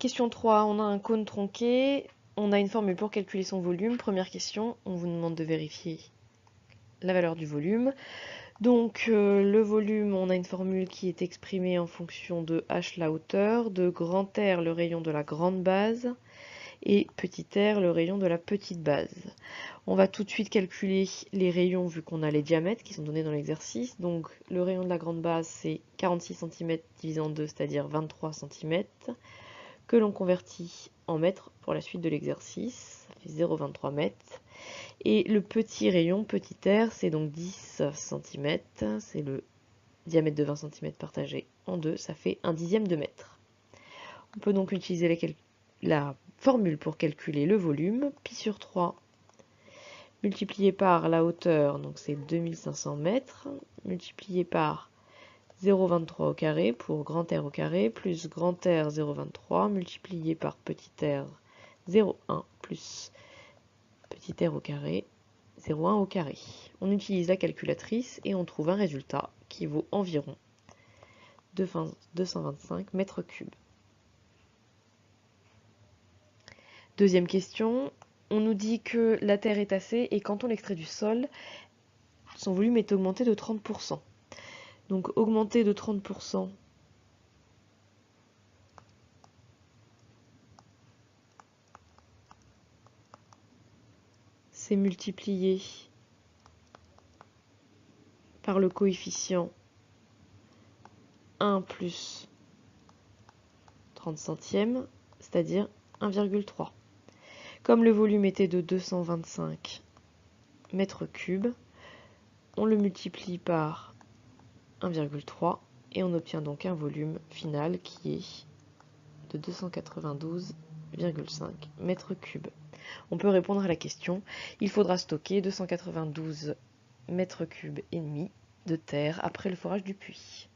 Question 3, on a un cône tronqué, on a une formule pour calculer son volume. Première question, on vous demande de vérifier la valeur du volume. Donc le volume, on a une formule qui est exprimée en fonction de h la hauteur, de grand R le rayon de la grande base et petit r le rayon de la petite base. On va tout de suite calculer les rayons vu qu'on a les diamètres qui sont donnés dans l'exercice. Donc le rayon de la grande base c'est 46 cm divisé en 2, c'est-à-dire 23 cm, que l'on convertit en mètres pour la suite de l'exercice, ça fait 0,23 mètres. Et le petit rayon, petit r, c'est donc 10 cm, c'est le diamètre de 20 cm partagé en 2, ça fait 1/10 de mètre. On peut donc utiliser la formule pour calculer le volume, pi sur 3 multiplié par la hauteur, donc c'est 2500 mètres, multiplié par 0,23 au carré pour grand R au carré, plus grand R 0,23, multiplié par petit r 0,1 plus petit r au carré, 0,1 au carré. On utilise la calculatrice et on trouve un résultat qui vaut environ 225 mètres cubes. Deuxième question, on nous dit que la terre est tassée et quand on l'extrait du sol, son volume est augmenté de 30%. Donc augmenter de 30%, c'est multiplier par le coefficient 1 plus 30 centièmes, c'est-à-dire 1,3. Comme le volume était de 225 mètres cubes, on le multiplie par 1,3 et on obtient donc un volume final qui est de 292,5 mètres cubes. On peut répondre à la question, il faudra stocker 292 mètres cubes et demi de terre après le forage du puits.